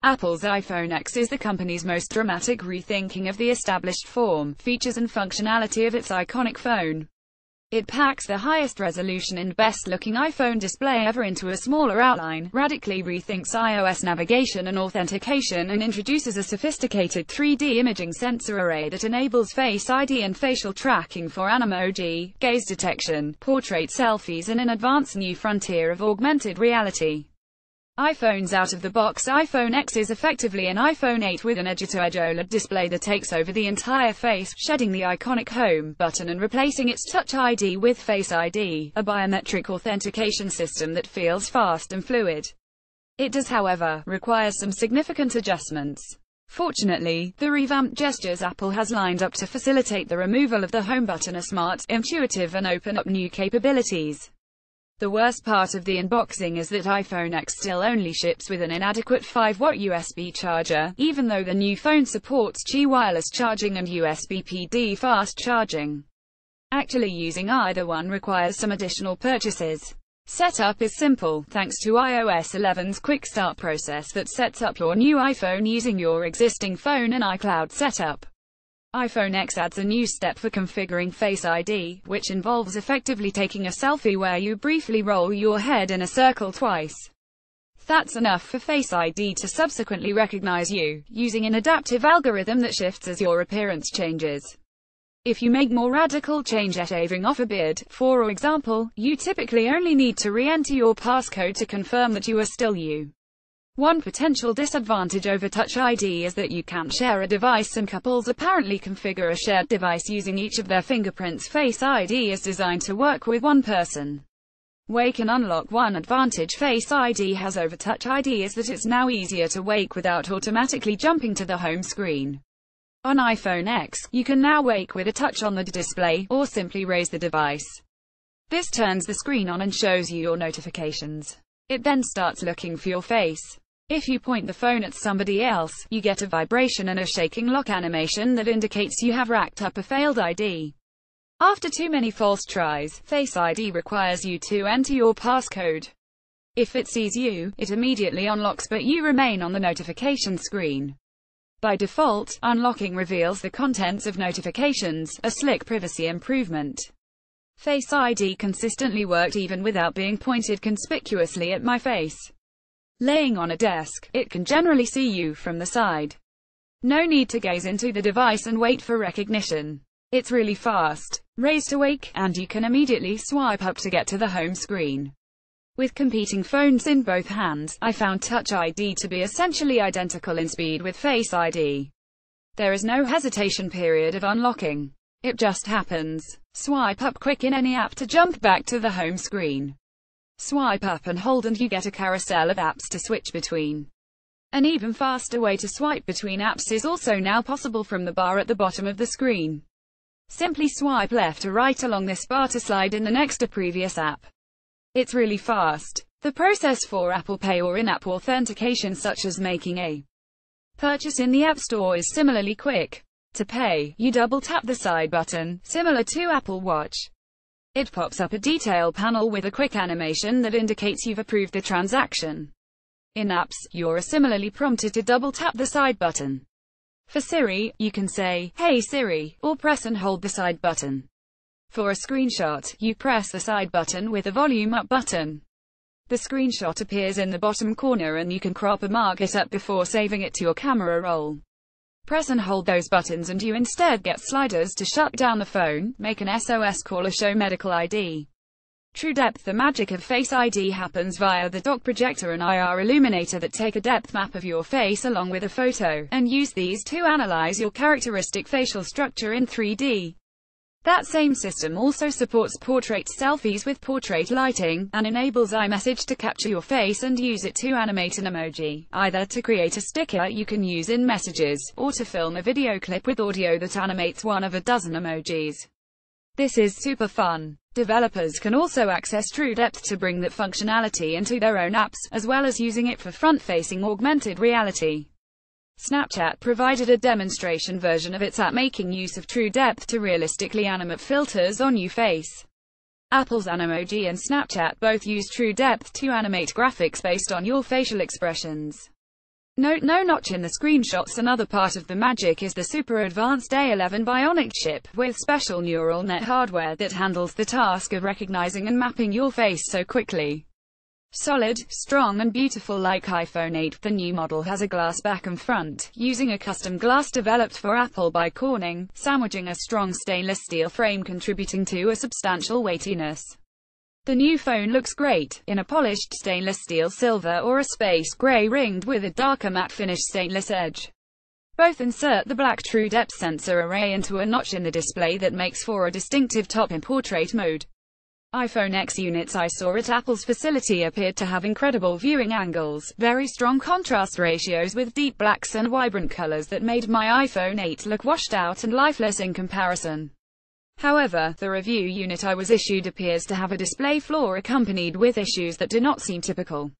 Apple's iPhone X is the company's most dramatic rethinking of the established form, features and functionality of its iconic phone. It packs the highest resolution and best-looking iPhone display ever into a smaller outline, radically rethinks iOS navigation and authentication, and introduces a sophisticated 3D imaging sensor array that enables Face ID and facial tracking for Animoji, gaze detection, portrait selfies, and an advanced new frontier of augmented reality. iPhone's out-of-the-box iPhone X is effectively an iPhone 8 with an edge-to-edge OLED display that takes over the entire face, shedding the iconic Home button and replacing its Touch ID with Face ID, a biometric authentication system that feels fast and fluid. It does, however, require some significant adjustments. Fortunately, the revamped gestures Apple has lined up to facilitate the removal of the Home button are smart, intuitive, and open up new capabilities. The worst part of the unboxing is that iPhone X still only ships with an inadequate 5-watt USB charger, even though the new phone supports Qi wireless charging and USB PD fast charging. Actually using either one requires some additional purchases. Setup is simple, thanks to iOS 11's Quick Start process that sets up your new iPhone using your existing phone and iCloud setup. iPhone X adds a new step for configuring Face ID, which involves effectively taking a selfie where you briefly roll your head in a circle twice. That's enough for Face ID to subsequently recognize you, using an adaptive algorithm that shifts as your appearance changes. If you make more radical change, shaving off a beard, for example, you typically only need to re-enter your passcode to confirm that you are still you. One potential disadvantage over Touch ID is that you can't share a device, and couples apparently configure a shared device using each of their fingerprints. Face ID is designed to work with one person. Wake and unlock. One advantage Face ID has over Touch ID is that it's now easier to wake without automatically jumping to the home screen. On iPhone X, you can now wake with a touch on the display, or simply raise the device. This turns the screen on and shows you your notifications. It then starts looking for your face. If you point the phone at somebody else, you get a vibration and a shaking lock animation that indicates you have racked up a failed ID. After too many false tries, Face ID requires you to enter your passcode. If it sees you, it immediately unlocks, but you remain on the notification screen. By default, unlocking reveals the contents of notifications, a slick privacy improvement. Face ID consistently worked even without being pointed conspicuously at my face. Laying on a desk, it can generally see you from the side. No need to gaze into the device and wait for recognition. It's really fast. Raise to wake, and you can immediately swipe up to get to the home screen. With competing phones in both hands, I found Touch ID to be essentially identical in speed with Face ID. There is no hesitation period of unlocking. It just happens. Swipe up quick in any app to jump back to the home screen. Swipe up and hold and you get a carousel of apps to switch between. An even faster way to swipe between apps is also now possible from the bar at the bottom of the screen. Simply swipe left or right along this bar to slide in the next to previous app. It's really fast. The process for Apple Pay or in-app authentication, such as making a purchase in the App Store, is similarly quick. To pay, you double-tap the side button, similar to Apple Watch. It pops up a detail panel with a quick animation that indicates you've approved the transaction. In apps, you're similarly prompted to double-tap the side button. For Siri, you can say, "Hey Siri," or press and hold the side button. For a screenshot, you press the side button with the volume up button. The screenshot appears in the bottom corner and you can crop or mark it up before saving it to your camera roll. Press and hold those buttons and you instead get sliders to shut down the phone, make an SOS call or show medical ID. True depth. The magic of Face ID happens via the dock projector and IR illuminator that take a depth map of your face along with a photo, and use these to analyze your characteristic facial structure in 3D. That same system also supports portrait selfies with portrait lighting, and enables iMessage to capture your face and use it to animate an emoji, either to create a sticker you can use in Messages, or to film a video clip with audio that animates one of a dozen emojis. This is super fun. Developers can also access True Depth to bring that functionality into their own apps, as well as using it for front-facing augmented reality. Snapchat provided a demonstration version of its app making use of True Depth to realistically animate filters on your face. Apple's Animoji and Snapchat both use True Depth to animate graphics based on your facial expressions. Note no notch in the screenshots. Another part of the magic is the super advanced A11 bionic chip, with special neural net hardware that handles the task of recognizing and mapping your face so quickly. Solid, strong and beautiful like iPhone 8, the new model has a glass back and front, using a custom glass developed for Apple by Corning, sandwiching a strong stainless steel frame contributing to a substantial weightiness. The new phone looks great, in a polished stainless steel silver or a space gray ringed with a darker matte finish stainless edge. Both insert the black true depth sensor array into a notch in the display that makes for a distinctive top in portrait mode. iPhone X units I saw at Apple's facility appeared to have incredible viewing angles, very strong contrast ratios with deep blacks and vibrant colors that made my iPhone 8 look washed out and lifeless in comparison. However, the review unit I was issued appears to have a display flaw accompanied with issues that do not seem typical.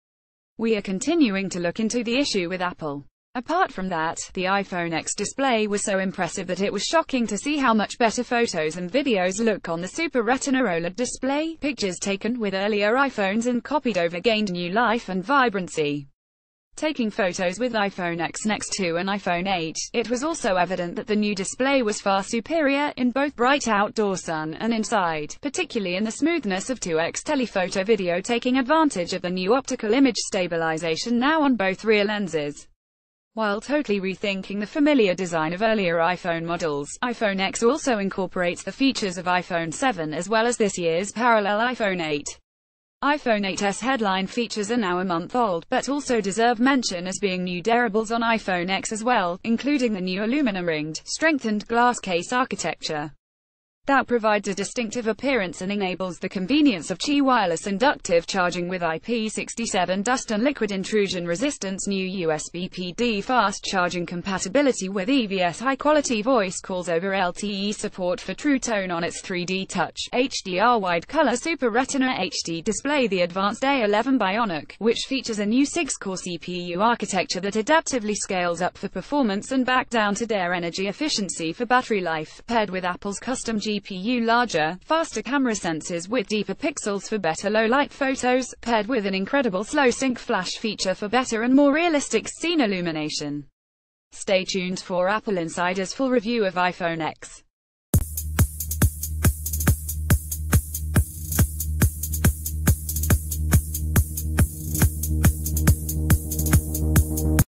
We are continuing to look into the issue with Apple. Apart from that, the iPhone X display was so impressive that it was shocking to see how much better photos and videos look on the Super Retina OLED display. Pictures taken with earlier iPhones and copied over gained new life and vibrancy. Taking photos with iPhone X next to an iPhone 8, it was also evident that the new display was far superior in both bright outdoor sun and inside, particularly in the smoothness of 2x telephoto video, taking advantage of the new optical image stabilization now on both rear lenses. While totally rethinking the familiar design of earlier iPhone models, iPhone X also incorporates the features of iPhone 7 as well as this year's parallel iPhone 8. iPhone 8's headline features are now a month old, but also deserve mention as being new durables on iPhone X as well, including the new aluminum-ringed, strengthened glass case architecture that provides a distinctive appearance and enables the convenience of Qi wireless inductive charging with IP67 dust and liquid intrusion resistance, new USB PD fast charging compatibility with EVS, high-quality voice calls over LTE, support for True Tone on its 3D Touch, HDR wide color Super Retina HD display, the advanced A11 Bionic, which features a new 6-core CPU architecture that adaptively scales up for performance and back down to their energy efficiency for battery life, paired with Apple's custom GPU, larger, faster camera sensors with deeper pixels for better low-light photos, paired with an incredible slow sync flash feature for better and more realistic scene illumination. Stay tuned for Apple Insider's full review of iPhone X.